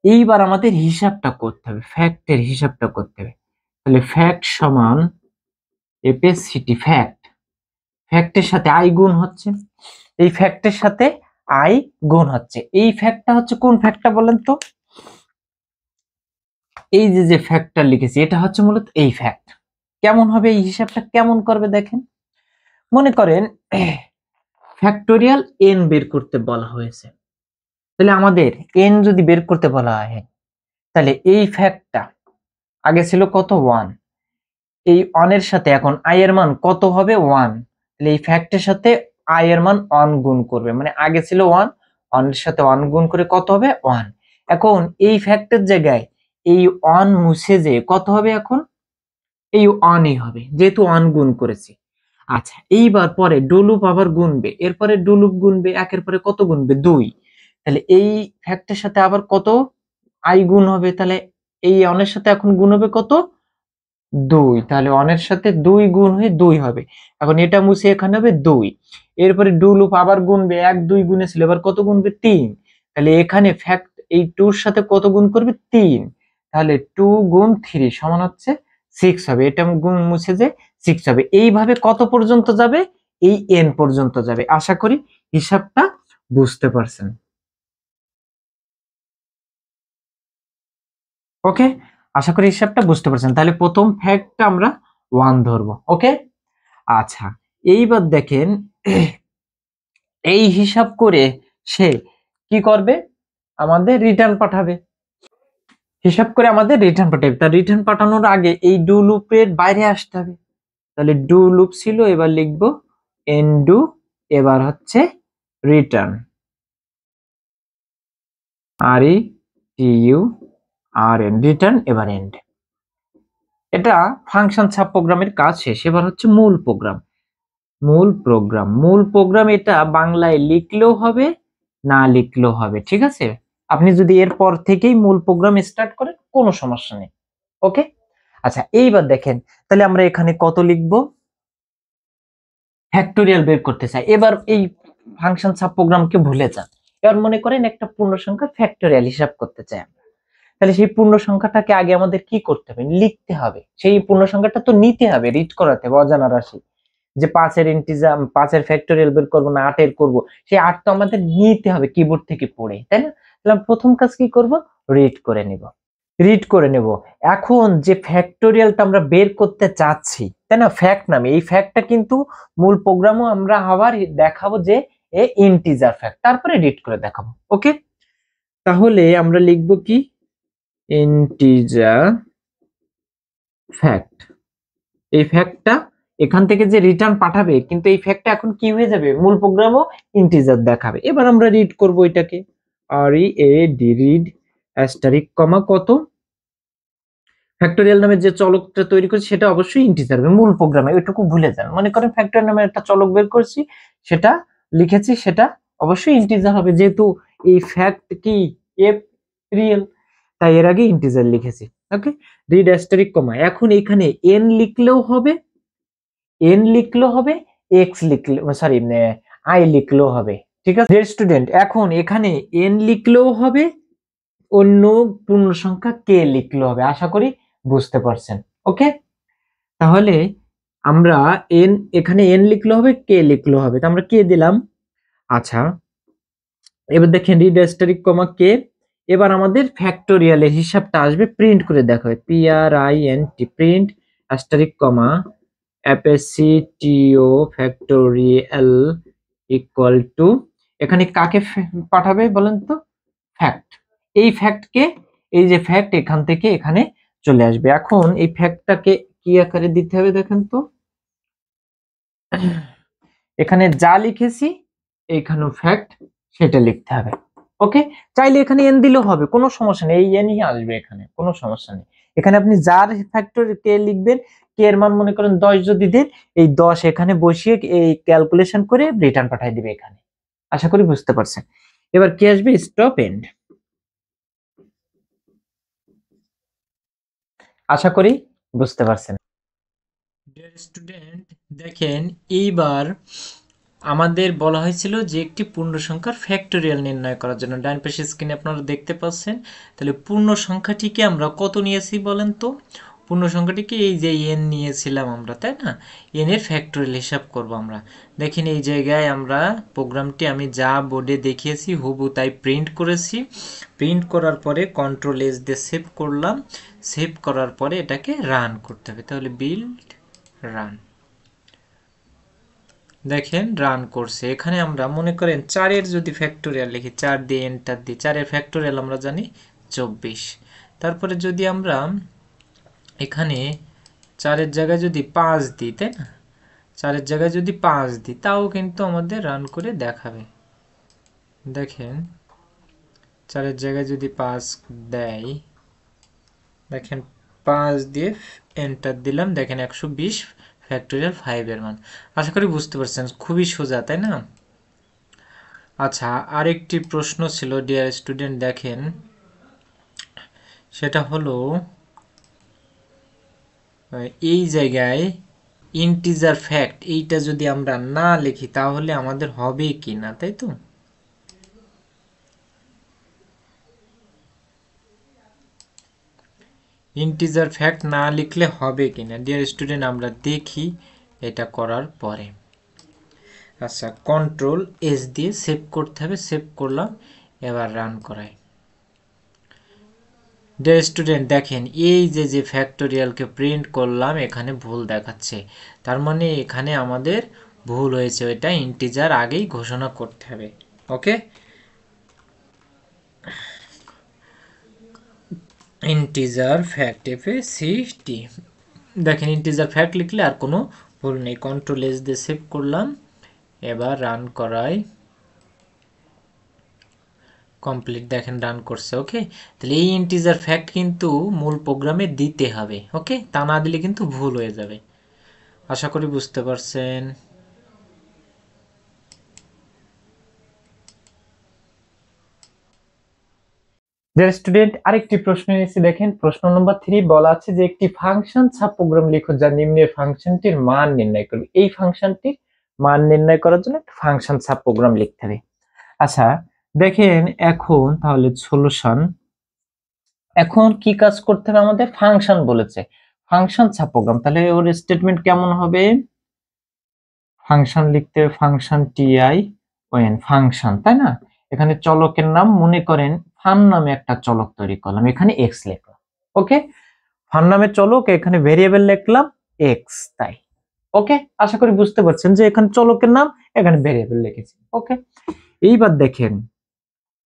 এইবার আমাদের হিসাবটা করতে হবে, ফ্যাক্টের হিসাবটা করতে হবে। তাহলে ফ্যাক্ট সমান এপিসিটি ফ্যাক্ট, ফ্যাক্টের সাথে আই গুণ হচ্ছে, এই ফ্যাক্টের সাথে আই গুণ হচ্ছে। এই ফ্যাক্টটা হচ্ছে কোন ফ্যাক্টটা বলেন তো? এই যে ফ্যাক্টটা লিখেছি এটা হচ্ছে মূলত এই ফ্যাক্ট। কেমন হবে এই হিসাবটা, কেমন করবে দেখেন। মনে করেন ফ্যাক্টোরিয়াল এন বের করতে বলা হয়েছে, তাহলে আমাদের এন যদি বের করতে বলা হয় তাহলে এই ফ্যাক্টটা আগে ছিল কত? 1, এই 1 এর সাথে এখন আই এর মান কত হবে? 1, তাহলে এই ফ্যাক্টের সাথে আই এর মান 1 গুণ করবে, মানে আগে ছিল 1, 1 এর সাথে 1 গুণ করে কত হবে? 1। এখন এই ফ্যাক্টের জায়গায় এই 1 মুছে যে কত হবে? এখন এই 1ই হবে, যেহেতু 1 গুণ করেছি। আচ্ছা, এইবার পরে ডু লুপ আবার গুনবে, এরপরে ডু লুপ গুনবে, একের পরে কত গুনবে? 2। তাহলে এই ফ্যাক্টের সাথে আবার কত আই গুণ হবে? তাহলে এই 1 এর সাথে এখন গুণ হবে কত? 2। তাহলে 1 এর সাথে 2 গুণ হয়ে 2 হবে। এখন এটা মুছে এখানে হবে 2। এরপরে ডু লুপ আবার গুনবে, 1 2 গুনেছিল, এবার কত গুনবে? 3। তাহলে এখানে ফ্যাক্ট এই 2 এর সাথে কত গুণ করবে? 3। তাহলে 2 গুণ 3 সমান হচ্ছে 6 হবে। এটা গুণ মুছে যে 6 হবে। এইভাবে কত পর্যন্ত যাবে? এই n পর্যন্ত যাবে। আশা করি হিসাবটা বুঝতে পারছেন। ওকে, আশা করি হিসাবটা বুঝতে পারছেন। তাহলে প্রথম ফ্যাক্টটা আমরা 1 ধরবো। ওকে, আচ্ছা, এইবার দেখেন এই হিসাব করে সে কি করবে? আমাদের রিটার্ন পাঠাবে। হিসাব করে আমাদের রিটার্ন পাঠাবে। তার রিটার্ন পাঠানোর আগে এই ডু লুপের বাইরে আসতে হবে। তাহলে ডু লুপ ছিল, এবার লিখবো এন ডু, এবার হচ্ছে return, R E T U R N, return, এবার এন্ড। এটা ফাংশন সাব প্রোগ্রামের কাজ শেষ। এবার হচ্ছে মূল প্রোগ্রাম। মূল প্রোগ্রাম এটা বাংলায় লিখলেও হবে, না লিখলেও হবে, ঠিক আছে? আপনি যদি এরপর থেকেই মূল প্রোগ্রাম স্টার্ট করেন কোনো সমস্যা নেই। ওকে, আচ্ছা, এইবার দেখেন তাহলে আমরা এখানে কত লিখব? ফ্যাক্টোরিয়াল বের করতে চাই। এবার এই ফাংশন সাব প্রোগ্রামকে ভুলে যান। এবার মনে করেন একটা পূর্ণ সংখ্যা ফ্যাক্টোরিয়াল হিসাব করতে চাই আমরা। তাহলে সেই পূর্ণ সংখ্যাটাকে আগে আমাদের কি করতে হবে? লিখতে হবে। সেই পূর্ণ সংখ্যাটা তো নিতে হবে, রিড করাতে হবে, অজানা রাশি। যে 5 এর ইন্টিজার 5 এর ফ্যাক্টোরিয়াল বের করব না 8 এর করব, সেই 8 তো আমাদের নিতে হবে কিবোর্ড থেকে পড়ে, তাই না? তাহলে প্রথম কাজ কি করব, রিড করে নিব। রিড করে নেব। এখন যে ফ্যাক্টোরিয়ালটা আমরা বের করতে চাচ্ছি, তাই না, ফ্যাক্ট নামে, এই ফ্যাক্টটা কিন্তু মূল প্রোগ্রামও আমরা আবার দেখাবো যে এ ইন্টিজার ফ্যাক্ট, তারপরে রিড করে দেখাবো। ওকে, তাহলে আমরা লিখব কি, ইন্টিজার ফ্যাক্ট। এই ফ্যাক্টটা এখান থেকে যে রিটার্ন পাঠাবে, কিন্তু এই ফ্যাক্টটা এখন কি হয়ে যাবে, মূল প্রোগ্রামও ইন্টিজার দেখাবে। এবার আমরা রিড করব এটাকে, আর ই এ ডি, রিড অ্যাস্টারিক কমা কত, ফ্যাক্টোরিয়াল নামের যে চলকটা তৈরি করছি সেটা অবশ্যই ইন্টিজার হবে মূল প্রোগ্রামে, ওইটুকু ভুলে যান। মনে করেন ফ্যাক্টোরিয়াল নামের একটা চলক বের করছি, সেটা লিখেছি, সেটা অবশ্যই ইন্টিজার হবে, যেহেতু এই ফ্যাক্ট কি এফ রিয়েল, তাই এর আগে ইন্টিজার লিখেছি। ওকে, রিড অ্যাস্টারিক কমা, এখন এখানে এন লিখলেও হবে, এন লিখলেও হবে, এক্স লিখলে সরি আই লিখলেও হবে, ঠিক আছে স্টুডেন্ট? এখন এখানে এন লিখলেও হবে, অন্য পূর্ণ সংখ্যা কে লিখলেও হবে। আশা করি বুঝতে পারছেন। ওকে, তাহলে আমরা এন, এখানে এন লিখলে হবে, কে লিখলেও হবে, তো আমরা কে দিলাম। আচ্ছা, এবার দেখেন রিড অ্যাস্টারিক কমা কে, এবার আমাদের ফ্যাক্টোরিয়ালের হিসাবটা আসবে, প্রিন্ট করে দেখো, P R I N T, print asterisk comma অ্যাপেসিটিও ফ্যাক্টোরিয়াল ইকুয়াল টু, এখানে কাকে পাঠাবে বলেন তো, ফ্যাক্ট। এই ফ্যাক্টকে, এই যে ফ্যাক্ট এখান থেকে এখানে চলে আসবে। এখন এই ফ্যাক্টটাকে কি আকারে দিতে হবে দেখেন তো, এখানে যা লিখেছি এইখানেও ফ্যাক্ট সেটা লিখতে হবে। ওকে, চাইলে এখানে এন দিলেও হবে, কোনো সমস্যা নেই, এই এনই আসবে এখানে, কোনো সমস্যা নেই। এখানে আপনি যার ফ্যাক্টর কে লিখবেন, কে এর মান মনে করেন 10 যদি দেন, এই 10 এখানে বসিয়ে এই ক্যালকুলেশন করে রিটার্ন পাঠিয়ে দিবে এখানে। আশা করি বুঝতে পারছেন। এবার কি আসবে, স্টপ এন্ড। আশা করি বুঝতে পারছেন। ডিয়ার স্টুডেন্ট, দেখেন এইবার আমাদের বলা হয়েছিল যে একটি পূর্ণ সংখ্যার ফ্যাক্টোরিয়াল নির্ণয় করার জন্য, ডান পাশে স্ক্রিনে আপনারা দেখতে পাচ্ছেন। তাহলে পূর্ণ সংখ্যাটিকে আমরা কত নিয়েছি বলেন তো, পূর্ণ সংখ্যাটিকে এই যে এন নিয়েছিলাম আমরা, তাই না, এন এর ফ্যাক্টোরিয়াল হিসাব করব আমরা। দেখেন এই জায়গায় আমরা প্রোগ্রামটি আমি যা বোর্ডে দেখিয়েছি হুবহু তাই প্রিন্ট করেছি। প্রিন্ট করার পরে কন্ট্রোল এস দিয়ে সেভ করলাম, সেভ করার পরে এটাকে রান করতে হবে। তাহলে বিল্ড রান, দেখেন রান করছে। এখানে আমরা মনে করেন 4 এর যদি ফ্যাক্টোরিয়াল লিখি, 4 দিয়ে এন্টার দিই, 4 এর ফ্যাক্টোরিয়াল আমরা জানি 24। তারপরে যদি আমরা এখানে 4 এর জায়গায় যদি 5 দিই, তাই না, 4 এর জায়গায় যদি 5 দিই, তাও কিন্তু আমাদের রান করে দেখাবে। দেখেন 4 এর জায়গায় যদি 5 দেয়, দেখেন 5 দিয়ে এন্টার দিলাম, দেখেন 120 ফ্যাক্টোরিয়াল 5 এর মান। আশা করি বুঝতে পারছেন, খুবই সোজা, তাই না? আচ্ছা, আরেকটি প্রশ্ন ছিল ডিয়ার স্টুডেন্ট, দেখেন সেটা হলো এই জায়গায় ইন্টিজার ফ্যাক্ট এইটা যদি আমরা না লিখি তাহলে আমাদের হবে কি না, তাই তো? ইন্টিজার ফ্যাক্ট না লিখলে হবে কি না ডিয়ার স্টুডেন্ট, আমরা দেখি এটা করার পরে। আচ্ছা, কন্ট্রোল এস দিয়ে সেভ করতে হবে, সেভ করলাম, এবার রান করাই। ডিয়ার স্টুডেন্ট, দেখেন এই যে ফ্যাক্টোরিয়ালকে প্রিন্ট করলাম, এখানে ভুল দেখাচ্ছে, তার মানে এখানে আমাদের ভুল হয়েছে, ওইটা ইন্টিজার আগেই ঘোষণা করতে হবে। ওকে, ইন্টিজার ফ্যাক্ট এফএসিটি, দেখেন ইন্টিজার ফ্যাক্ট লিখলে আর কোনো ভুল নেই। কন্ট্রোল এস দিয়ে সেভ করলাম, এবার রান করাই, কমপ্লিট, দেখেন রান করছে। ওকে, তাহলে এই ইন্টিজার ফ্যাক্ট কিন্তু মূল প্রোগ্রামে দিতে হবে। ওকে, তা না দিলে কিন্তু ভুল হয়ে যাবে। আশা করি বুঝতে পারছেন। ডিয়ার স্টুডেন্ট, আরেকটি প্রশ্ন এসেছে, দেখেন প্রশ্ন নম্বর 3 বলা আছে যে একটি ফাংশন সাব প্রোগ্রাম লিখো যা নিম্নের ফাংশনটির মান নির্ণয় করবে। এই ফাংশনটির মান নির্ণয় করার জন্য একটা ফাংশন সাব প্রোগ্রাম লিখতে হবে। আচ্ছা, দেখেন এখন তাহলে সলিউশন, এখন কি কাজ করতে হবে আমাদের, ফাংশন বলেছে, ফাংশন সাব প্রোগ্রাম, তাহলে ওর স্টেটমেন্ট কেমন হবে, ফাংশন লিখতে হবে ফাংশন টিআই ওএন ফাংশন, তাই না? এখানে চলকের নাম মনে করেন ফান নামে একটা চলক তৈরি করলাম, এখানে এক্স লিখলাম। ওকে, ফান নামে চলক, এখানে ভেরিয়েবল লিখলাম এক্স, তাই। ওকে, আশা করি বুঝতে পারছেন যে এখানে চলকের নাম, এখানে ভেরিয়েবল লিখেছি। ওকে, এইবার দেখেন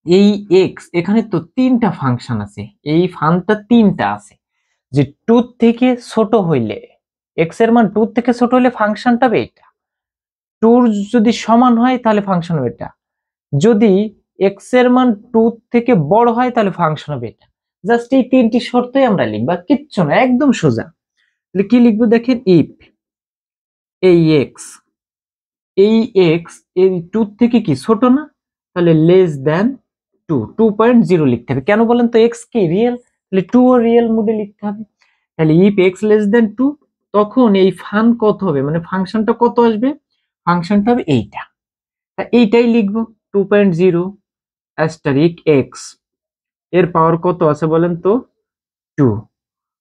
এই এক্স, এখানে তো তিনটা ফাংশন আছে, এই ফানটা তিনটা আছে, যে টু থেকে ছোট হইলে, এক্স এর মান টু থেকে ছোট হইলে ফাংশনটা হবে এটা, টুর যদি সমান হয় তাহলে ফাংশন হবে এটা, যদি এক্স এর মান টু থেকে বড় হয় তাহলে ফাংশন হবে এটা। জাস্ট এই তিনটি শর্তই আমরা লিখবা, কিচ্ছু না, একদম সোজা। তাহলে কি লিখবো দেখেন, ইফ এই এক্স, এই এক্স এই টু থেকে কি ছোট না, তাহলে লেস দেন টু, 2.0 লিখতে হবে। কেন বলেন তো, এক্স কি রিয়েল, তাহলে টু ও রিয়েল মোডে লিখতে হবে। তাহলে if X less than two, তখন এই ফান কত হবে, মানে ফাংশনটা কত আসবে, ফাংশনটা হবে এইটা, এইটাই লিখবো 2.0 অ্যাস্টারিক এক্স, এর পাওয়ার কত আছে বলেন তো, 2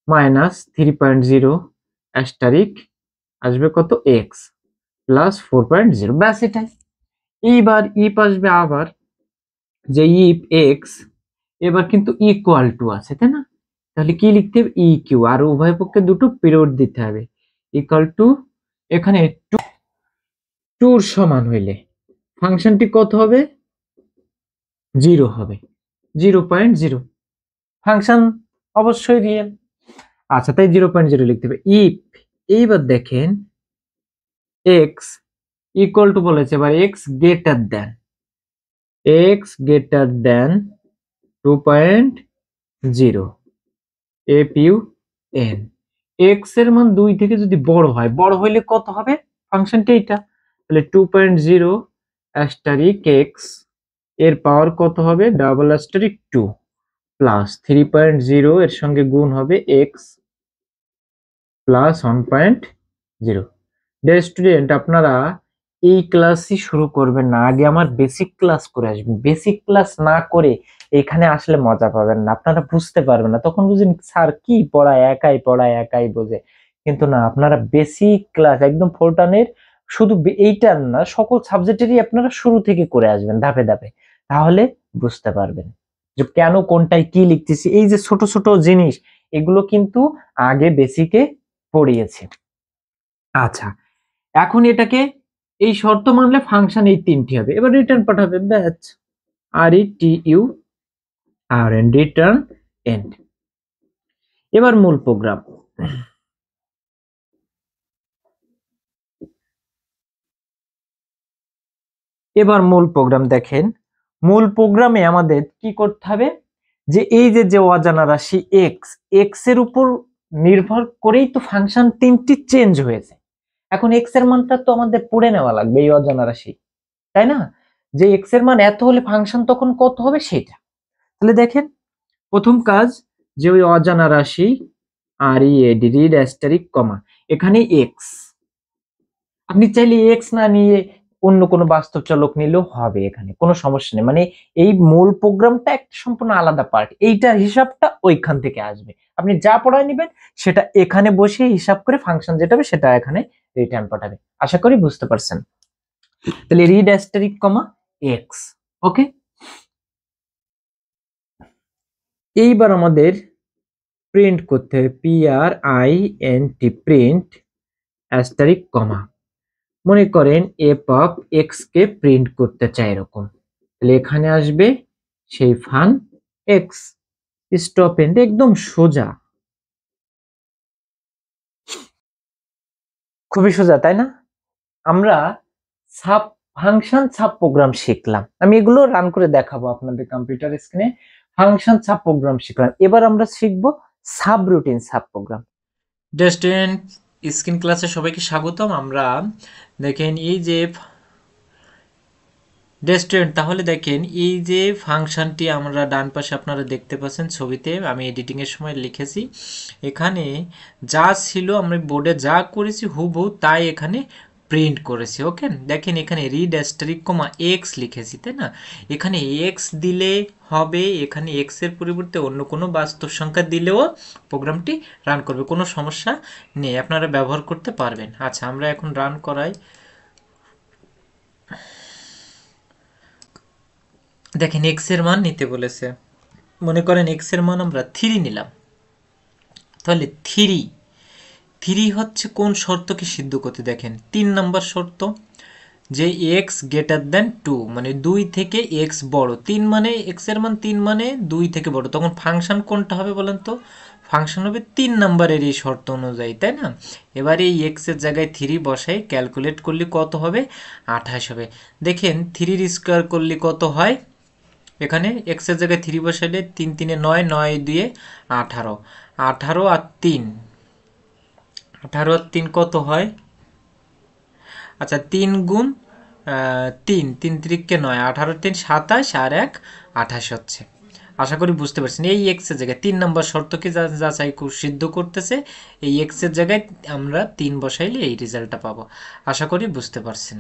মাইনাস 3.0 অ্যাস্টারিক আসবে কত, এক্স প্লাস 4.0, ব্যাস এটাই। এইবার ইফ আসবে আবার, যে ইফ এক্স এবার কিন্তু ইকুয়াল টু আছে, তাই না? তাহলে কি লিখতে হবে, ই কিউ, আর উভয় পক্ষে দুটো পিরিয়ড দিতে হবে, ইকুয়াল টু, এখানে টুর সমান হইলে ফাংশনটি কত হবে, 0 হবে, 0.0, ফাংশন অবশ্যই রিয়েল। আচ্ছা, তাই 0.0 লিখতে হবে। ইফ, এইবার দেখেন এক্স ইকুয়াল টু বলেছে, এবার এক্স গ্রেটার দেন 2.0 এপিউ এন, এক্স এর মান 2 থেকে যদি বড় হয়, বড় হইলে কত হবে ফাংশনটা এটা, তাহলে 2.0 অ্যাস্টারিক এক্স এর পাওয়ার কত হবে, ডাবল অ্যাস্টারিক 2 প্লাস 3.0 এর সঙ্গে গুণ হবে এক্স প্লাস 1.0। ডিয়ার স্টুডেন্ট, আপনারা এই ক্লাসই শুরু করবেন না, আগে আমার বেসিক ক্লাস করে আসবেন। বেসিক ক্লাস না করে এখানে আসলে মজা পাবেন না, আপনারা বুঝতে পারবেন না, তখন বুঝেন স্যার কি পড়ায়, পড়ায় একাই বোঝে। কিন্তু না, আপনারা বেসিক ক্লাস একদম ফোরটানের, শুধু এইটার না সকল সাবজেক্টেরই আপনারা শুরু থেকে করে আসবেন ধাপে ধাপে, তাহলে বুঝতে পারবেন যে কেন কোনটায় কি লিখতেছি। এই যে ছোট ছোট জিনিস, এগুলো কিন্তু আগে বেসিকে পড়িয়েছে। আচ্ছা, এখন এটাকে এই শর্ত মানলে ফাংশন এই তিনটি হবে, এবার রিটার্ন পাঠাবে, ব্যাচ R E T U R N, return end. এবার মূল প্রোগ্রাম, দেখেন, মূল প্রোগ্রামে আমাদের কি করতে হবে, যে এই যে অজানা রাশি এক্স, এক্স এর উপর নির্ভর করেই তো ফাংশন তিনটি চেঞ্জ হয়েছে। এখন এক্স এর মানটা তো আমাদের পড়ে নেওয়া লাগবে, এই অজানা রাশি, তাই না? যে এক্স এর মান এত হলে ফাংশন তখন কত হবে সেটা। তাহলে দেখেন, প্রথম কাজ, যে ওই অজানা রাশি আর ই এডি, রিড অ্যাস্টারিক কমা, এখানে এক্স, আপনি চাইলে এক্স না নিয়ে অন্য কোনো বাস্তব চলক নিলেও হবে, এখানে কোনো সমস্যা নেই। মানে এই মূল প্রোগ্রামটা একটা সম্পূর্ণ আলাদা পার্ট, এইটার হিসাবটা ওইখান থেকে আসবে, আপনি যা পড়ায় নেবেন সেটা এখানে বসে হিসাব করে ফাংশন যেটা হবে সেটা এখানে রিটার্ন পাঠাবে। আশা করি বুঝতে পারছেন। তাহলে রিড অ্যাস্টারিক কমা এক্স। ওকে, এইবার আমাদের প্রিন্ট করতে হবে, PRINT, প্রিন্ট অ্যাস্টারিক কমা, মনে করেন F of x K print করতে চাই এরকম, তাহলে এখানে আসবে সেই ফান এক্স, স্টপ এন্ড, একদম সোজা, খুবই সোজা, তাই না? আমরা সাব ফাংশন সাব প্রোগ্রাম শিখলাম, আমি এগুলো রান করে দেখাবো আপনাদের কম্পিউটার স্ক্রিনে। ফাংশন সাব প্রোগ্রাম শিখলাম, এবার আমরা শিখবো subroutine sub program. Student, screen ক্লাসে সবাইকে স্বাগতম। আমরা দেখেন এই যে স্টুডেন্ট, তাহলে দেখেন এই যে ফাংশনটি আমরা ডান পাশে আপনারা দেখতে পাচ্ছেন ছবিতে, আমি এডিটিং এর সময় লিখেছি, এখানে যা ছিল আমরা বোর্ডে যা করেছি হুবহু তাই এখানে প্রিন্ট করেছি। ওকে, দেখেন এখানে রিড অ্যাস্টারিক কমা এক্স লিখেছি, তাই না? এখানে এক্স দিলে হবে, এখানে এক্স এর পরিবর্তে অন্য কোনো বাস্তব সংখ্যা দিলেও প্রোগ্রামটি রান করবে, কোনো সমস্যা নেই, আপনারা ব্যবহার করতে পারবেন। আচ্ছা, আমরা এখন রান করাই, দেখেন এক্স এর মান নিতে বলেছে, মনে করেন এক্স এর মান আমরা 3 নিলাম, তাহলে 3 হচ্ছে কোন শর্তকে সিদ্ধ করতে, দেখেন 3 নাম্বার শর্ত, যে এক্স গ্রেটার দেন 2, মানে 2 থেকে এক্স বড়, 3 মানে এক্স এর মান 3 মানে 2 থেকে বড়, তখন ফাংশন কোনটা হবে বলেন তো, ফাংশন হবে 3 নাম্বারের এই শর্ত অনুযায়ী, তাই না? এবার এই এক্স এর জায়গায় 3 বসাই, ক্যালকুলেট করলে কত হবে, 28 হবে। দেখেন 3 স্কোয়ার করলে কত হয়, এখানে এক্স এর জায়গায় 3 বসাইলে 3 3 9, 9 2 18, 18 আর 3, 18 আর 3 কত হয়, আচ্ছা 3 গুণ 3, 3 3 9, 18 3 27 আর 1 28 হচ্ছে। আশা করি বুঝতে পারছেন, এই এক্স এর জায়গায় 3 নম্বর শর্তকে যাচাই সিদ্ধ করতেছে, এই এক্স এর জায়গায় আমরা 3 বসাইলে এই রেজাল্টটা পাবো। আশা করি বুঝতে পারছেন।